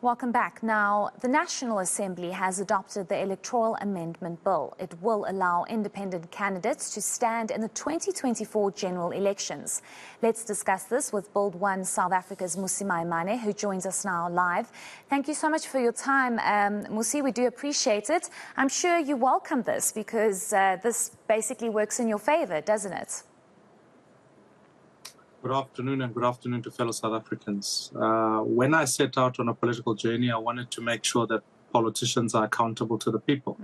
Welcome back. Now, the National Assembly has adopted the Electoral Amendment Bill. It will allow independent candidates to stand in the 2024 general elections. Let's discuss this with Build One South Africa's Mmusi Maimane, who joins us now live. Thank you so much for your time, Mmusi. We do appreciate it. I'm sure you welcome this because this basically works in your favor, doesn't it? Good afternoon, and good afternoon to fellow South Africans. When I set out on a political journey, I wanted to make sure that politicians are accountable to the people.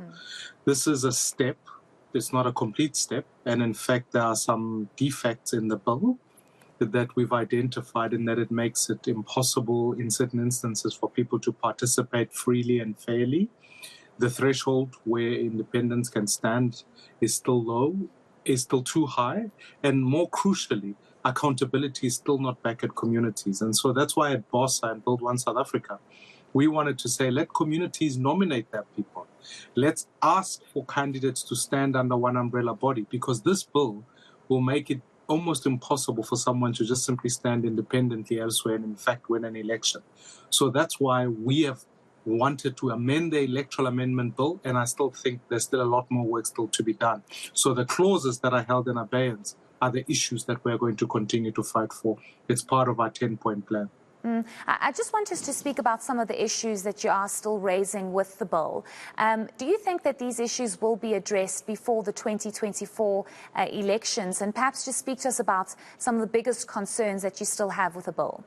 This is a step. It's not a complete step. And in fact, there are some defects in the bill that we've identified, in that it makes it impossible in certain instances for people to participate freely and fairly. The threshold where independents can stand is still low, is still too high, and more crucially, accountability is still not back at communities. And so that's why at BOSA and Build One South Africa, we wanted to say, let communities nominate their people. Let's ask for candidates to stand under one umbrella body, because this bill will make it almost impossible for someone to just simply stand independently elsewhere and in fact win an election. So that's why we have wanted to amend the Electoral Amendment Bill, and I still think there's still a lot more work still to be done. So the clauses that are held in abeyance are the issues that we're going to continue to fight for. It's part of our 10-point plan. I just want us to speak about some of the issues that you are still raising with the bill. Do you think that these issues will be addressed before the 2024 elections? And perhaps just speak to us about some of the biggest concerns that you still have with the bill.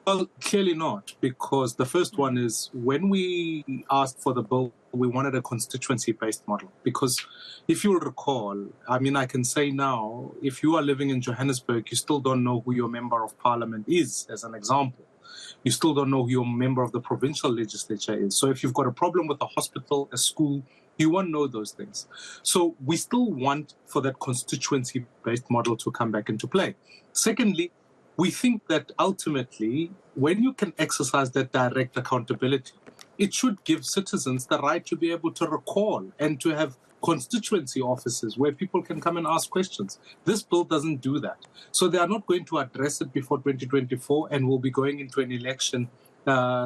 Well, clearly not, because the first one is, when we asked for the bill, we wanted a constituency-based model. Because if you'll recall, I mean, I can say now, if you are living in Johannesburg, you still don't know who your member of parliament is, as an example. You still don't know who your member of the provincial legislature is. So if you've got a problem with a hospital, a school, you won't know those things. So we still want for that constituency-based model to come back into play. Secondly, we think that ultimately, when you can exercise that direct accountability, it should give citizens the right to be able to recall and to have constituency offices where people can come and ask questions. This bill doesn't do that. So they are not going to address it before 2024, and we'll be going into an election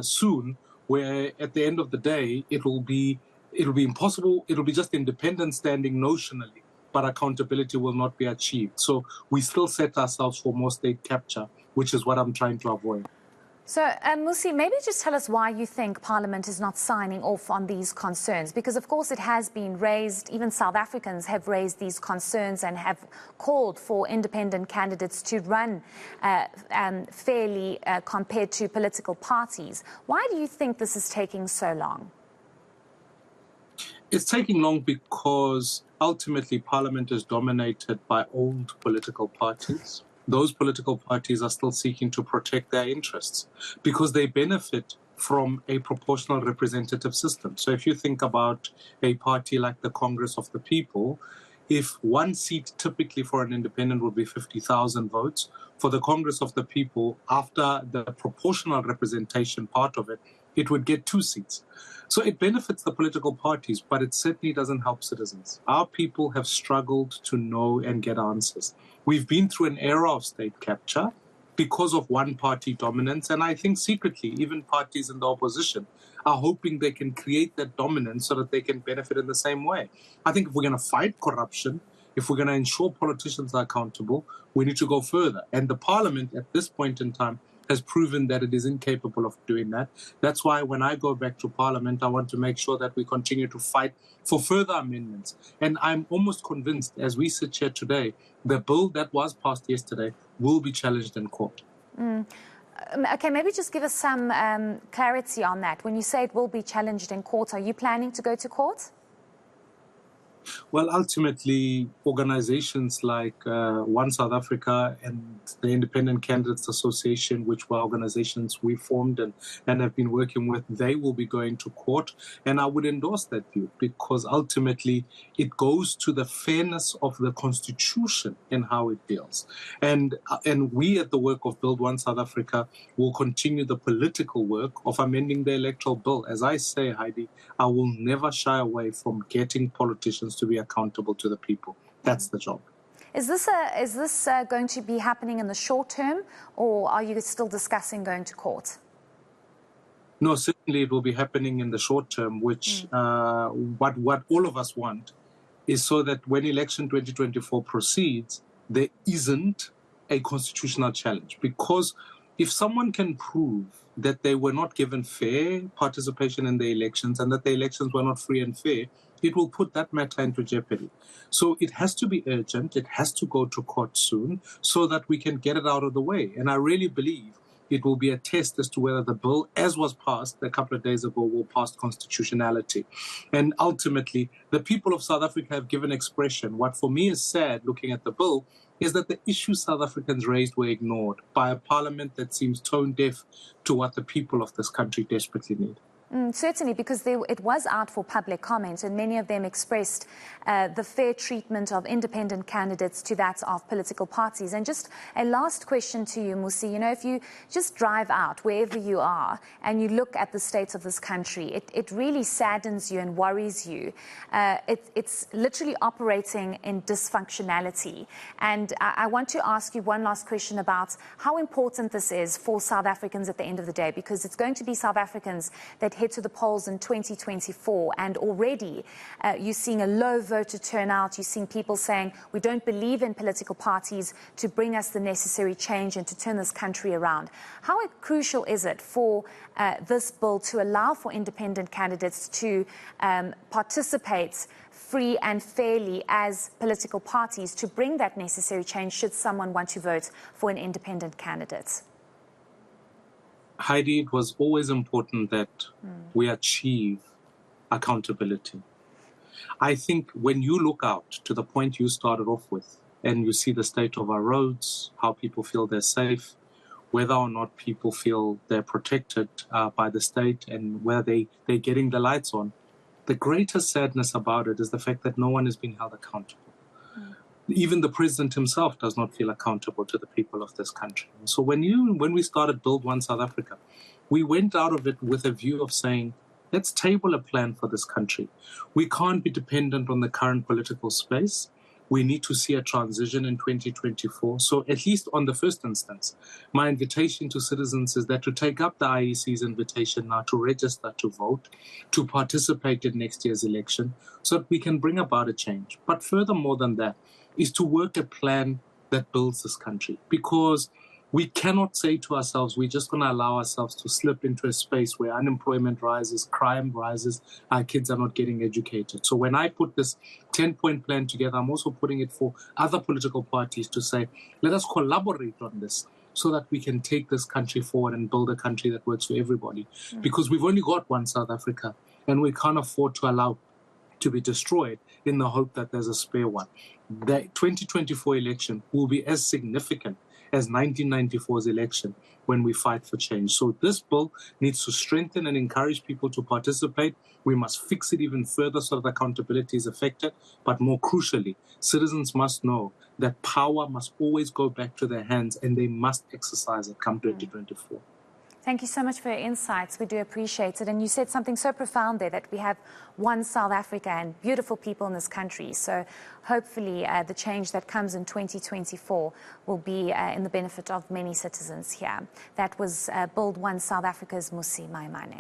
soon, where at the end of the day, it'll be impossible. It'll be just independent standing notionally, but accountability will not be achieved. So we still set ourselves for more state capture, which is what I'm trying to avoid. So, Mmusi, maybe just tell us why you think Parliament is not signing off on these concerns, because, of course, it has been raised. Even South Africans have raised these concerns and have called for independent candidates to run fairly compared to political parties. Why do you think this is taking so long? It's taking long because ultimately Parliament is dominated by old political parties. Those political parties are still seeking to protect their interests because they benefit from a proportional representative system. So if you think about a party like the Congress of the People, if one seat typically for an independent would be 50,000 votes, for the Congress of the People, after the proportional representation part of it, it would get 2 seats. So it benefits the political parties, but it certainly doesn't help citizens. Our people have struggled to know and get answers. We've been through an era of state capture because of one-party dominance, and I think secretly, even parties in the opposition are hoping they can create that dominance so that they can benefit in the same way. I think if we're going to fight corruption, if we're going to ensure politicians are accountable, we need to go further. And the Parliament at this point in time has proven that it is incapable of doing that. That's why when I go back to Parliament, I want to make sure that we continue to fight for further amendments. And I'm almost convinced, as we sit here today, the bill that was passed yesterday will be challenged in court. Okay, maybe just give us some clarity on that. When you say it will be challenged in court, are you planning to go to court? Well, ultimately, organizations like One South Africa and the Independent Candidates Association, which were organizations we formed and have been working with, they will be going to court. And I would endorse that view because ultimately it goes to the fairness of the Constitution and how it deals. And we at the work of Build One South Africa will continue the political work of amending the electoral bill. As I say, Heidi, I will never shy away from getting politicians to be accountable to the people. That's the job. Is this going to be happening in the short term, or are you still discussing going to court? No, certainly it will be happening in the short term, which what all of us want is so that when election 2024 proceeds, there isn't a constitutional challenge. Because if someone can prove that they were not given fair participation in the elections and that the elections were not free and fair, it will put that matter into jeopardy. So it has to be urgent. It has to go to court soon so that we can get it out of the way. And I really believe it will be a test as to whether the bill, as was passed a couple of days ago, will pass constitutionality. And ultimately, the people of South Africa have given expression. What for me is sad looking at the bill is that the issues South Africans raised were ignored by a parliament that seems tone deaf to what the people of this country desperately need. Certainly, because it was out for public comment, and many of them expressed the fair treatment of independent candidates to that of political parties. And just a last question to you, Mmusi. You know, if you just drive out wherever you are and you look at the state of this country, it really saddens you and worries you. It's literally operating in dysfunctionality. And I want to ask you one last question about how important this is for South Africans at the end of the day, because it's going to be South Africans that head to the polls in 2024, and already you're seeing a low voter turnout. You're seeing people saying we don't believe in political parties to bring us the necessary change and to turn this country around. How crucial is it for this bill to allow for independent candidates to participate free and fairly as political parties to bring that necessary change should someone want to vote for an independent candidate? Heidi, it was always important that we achieve accountability. I think when you look out to the point you started off with and you see the state of our roads, how people feel they're safe, whether or not people feel they're protected by the state and whether they're getting the lights on, the greatest sadness about it is the fact that no one is being held accountable. Even the president himself does not feel accountable to the people of this country. So when we started Build One South Africa, we went out of it with a view of saying, let's table a plan for this country. We can't be dependent on the current political space. We need to see a transition in 2024. So at least on the first instance, my invitation to citizens is that to take up the IEC's invitation now to register to vote, to participate in next year's election, so that we can bring about a change. But furthermore than that, is to work a plan that builds this country. Because we cannot say to ourselves, we're just going to allow ourselves to slip into a space where unemployment rises, crime rises, our kids are not getting educated. So when I put this 10-point plan together, I'm also putting it for other political parties to say, let us collaborate on this so that we can take this country forward and build a country that works for everybody. Because we've only got one South Africa, and we can't afford to allow to be destroyed in the hope that there's a spare one. The 2024 election will be as significant as 1994's election when we fight for change. So this bill needs to strengthen and encourage people to participate. We must fix it even further so that accountability is effective. But more crucially, citizens must know that power must always go back to their hands and they must exercise it come 2024. Thank you so much for your insights. We do appreciate it. And you said something so profound there, that we have one South Africa and beautiful people in this country. So hopefully the change that comes in 2024 will be in the benefit of many citizens here. That was Build One South Africa's Mmusi Maimane.